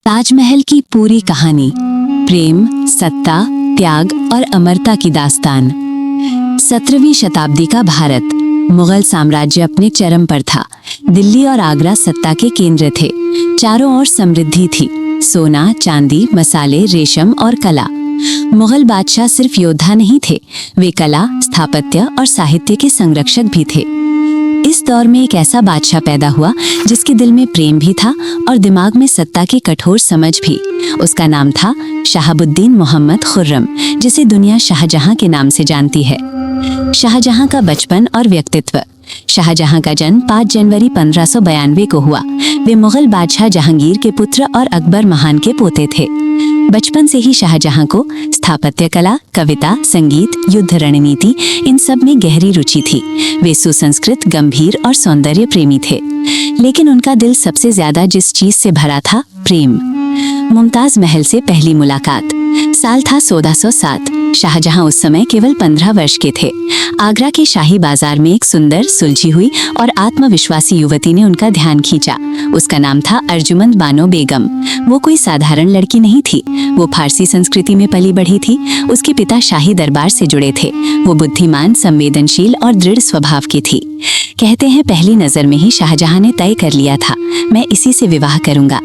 ताजमहल की पूरी कहानी, प्रेम, सत्ता, त्याग और अमरता की दास्तान। 17वीं शताब्दी का भारत, मुगल साम्राज्य अपने चरम पर था। दिल्ली और आगरा सत्ता के केंद्र थे। चारों ओर समृद्धि थी, सोना, चांदी, मसाले, रेशम और कला। मुगल बादशाह सिर्फ योद्धा नहीं थे, वे कला, स्थापत्य और साहित्य के संरक्षक भी थे। इस दौर में एक ऐसा बादशाह पैदा हुआ जिसके दिल में प्रेम भी था और दिमाग में सत्ता की कठोर समझ भी। उसका नाम था शहाबुद्दीन मोहम्मद खुर्रम, जिसे दुनिया शाहजहां के नाम से जानती है। शाहजहां का बचपन और व्यक्तित्व। शाहजहां का जन्म 5 जनवरी 1592 को हुआ। वे मुगल बादशाह जहांगीर के पुत्र और अकबर महान के पोते थे। बचपन से ही शाहजहां को स्थापत्य कला, कविता, संगीत, युद्ध रणनीति, इन सब में गहरी रुचि थी। वे सुसंस्कृत, गंभीर और सौंदर्य प्रेमी थे। लेकिन उनका दिल सबसे ज्यादा जिस चीज से भरा था, प्रेम। मुमताज महल से पहली मुलाकात। साल था 1407। शाहजहां उस समय केवल 15 वर्ष के थे। आगरा के शाही बाजार में एक सुंदर, सुलझी हुई और आत्मविश्वासी युवती ने उनका ध्यान खींचा। उसका नाम था अर्जुमंद बानो बेगम। वो कोई साधारण लड़की नहीं थी, वो फारसी संस्कृति में पली बढ़ी थी। उसके पिता शाही दरबार से जुड़े थे। वो बुद्धिमान, संवेदनशील और दृढ़ स्वभाव की थी। कहते हैं पहली नजर में ही शाहजहां ने तय कर लिया था, मैं इसी से विवाह करूंगा।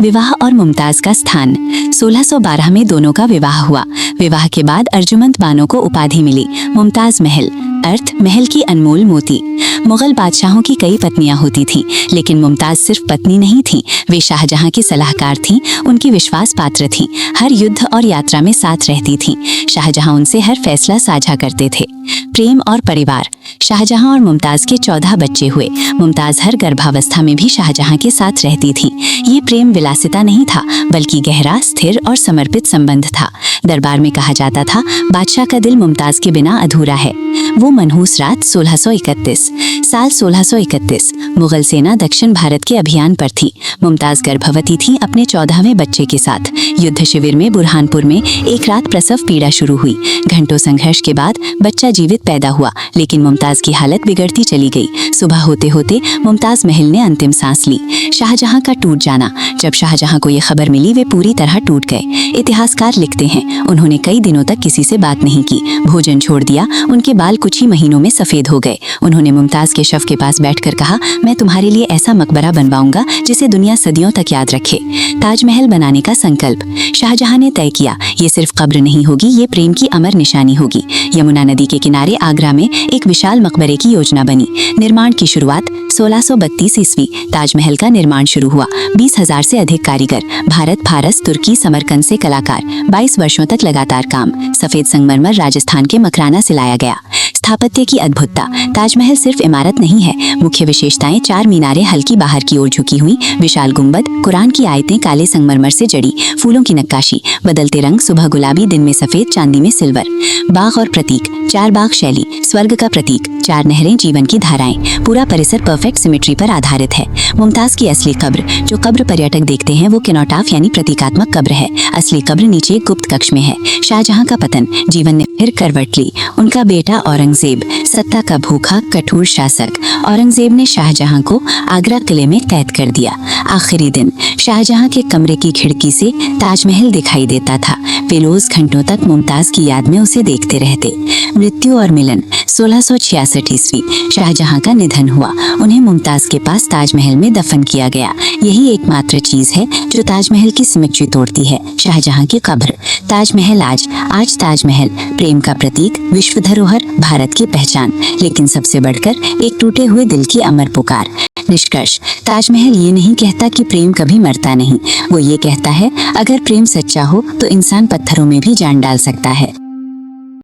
विवाह और मुमताज का स्थान। 1612 में दोनों का विवाह हुआ। विवाह के बाद अर्जुमंद बानो को उपाधि मिली, मुमताज महल, अर्थ महल की अनमोल मोती। मुगल बादशाहों की कई पत्नियां होती थीं, लेकिन मुमताज सिर्फ पत्नी नहीं थीं, वे शाहजहां की सलाहकार थीं, उनकी विश्वास पात्र थीं, हर युद्ध और यात्रा में साथ रहती थीं। शाहजहां उनसे हर फैसला साझा करते थे। प्रेम और परिवार। शाहजहां और मुमताज के 14 बच्चे हुए। मुमताज हर गर्भावस्था में भी शाहजहां के साथ रहती थी। ये प्रेम विलासिता नहीं था, बल्कि गहरा, स्थिर और समर्पित संबंध था। दरबार में कहा जाता था, बादशाह का दिल मुमताज के बिना अधूरा है। वो मनहूस रात 1631। साल 1631। मुगल सेना दक्षिण भारत के अभियान पर थी। मुमताज गर्भवती थी अपने 14वें बच्चे के साथ। युद्ध शिविर में बुरहानपुर में एक रात प्रसव पीड़ा शुरू हुई। घंटों संघर्ष के बाद बच्चा जीवित पैदा हुआ, लेकिन मुमताज की हालत बिगड़ती चली गई। सुबह होते होते मुमताज महल ने अंतिम सांस ली। शाहजहां का टूट जाना। जब शाहजहां को यह खबर मिली, वे पूरी तरह टूट गए। इतिहासकार लिखते हैं, उन्होंने कई दिनों तक किसी से बात नहीं की, भोजन छोड़ दिया, उनके बाल कुछ ही महीनों में सफेद हो गए। उन्होंने मुमताज के शव के पास बैठकर कहा, मैं तुम्हारे लिए ऐसा मकबरा बनवाऊंगा जिसे दुनिया सदियों तक याद रखे। ताजमहल बनाने का संकल्प। शाहजहां ने तय किया, ये सिर्फ कब्र नहीं होगी, ये प्रेम की अमर निशानी होगी। यमुना नदी के किनारे आगरा में एक विशाल मकबरे की योजना बनी। निर्माण की शुरुआत 1632 ईस्वी। ताजमहल का निर्माण शुरू हुआ। 20,000 से अधिक कारीगर, भारत, फारस, तुर्की, समरकंद से कलाकार। 22 वर्षों तक लगातार काम। सफेद संगमरमर राजस्थान के मकराना से लाया गया। स्थापत्य की अद्भुतता। ताजमहल सिर्फ इमारत नहीं है, मुख्य विशेषताएं 4 मीनारें हल्की बाहर की ओर झुकी हुई, विशाल गुंबद, कुरान की आयतें काले संगमरमर से जड़ी, फूलों की नक्काशी, बदलते रंग, सुबह गुलाबी, दिन में सफेद, चांदी में सिल्वर। बाग और प्रतीक। 4 बाग शैली, स्वर्ग का प्रतीक, 4 नहरें, जीवन की धाराएं। पूरा परिसर परफेक्ट सिमेट्री पर आधारित है। मुमताज की असली कब्र। जो कब्र पर्यटक देखते हैं वो केनोटाफ यानी प्रतीकात्मक कब्र है। असली कब्र नीचे एक गुप्त कक्ष में है। शाहजहां का पतन। जीवन ने फिर करवट ली। उनका बेटा औरंगजेब, सत्ता का भूखा, कठोर शासक। औरंगजेब ने शाहजहां को आगरा किले में कैद कर दिया। आखिरी दिन। शाहजहां के कमरे की खिड़की से ताजमहल दिखाई देता था। वे रोज घंटों तक मुमताज की याद में उसे देखते रहते। मृत्यु और मिलन। 1666 ईस्वी। शाहजहां का निधन हुआ। उन्हें मुमताज के पास ताजमहल में दफन किया गया। यही एकमात्र चीज है जो ताजमहल की सिमेट्री तोड़ती है, शाहजहां की कब्र। ताजमहल आज ताजमहल, प्रेम का प्रतीक, विश्व धरोहर, भारत की पहचान, लेकिन सबसे बढ़कर एक टूटे हुए दिल की अमर पुकार। निष्कर्ष। ताजमहल ये नहीं कहता कि प्रेम कभी मरता नहीं, वो ये कहता है, अगर प्रेम सच्चा हो तो इंसान पत्थरों में भी जान डाल सकता है।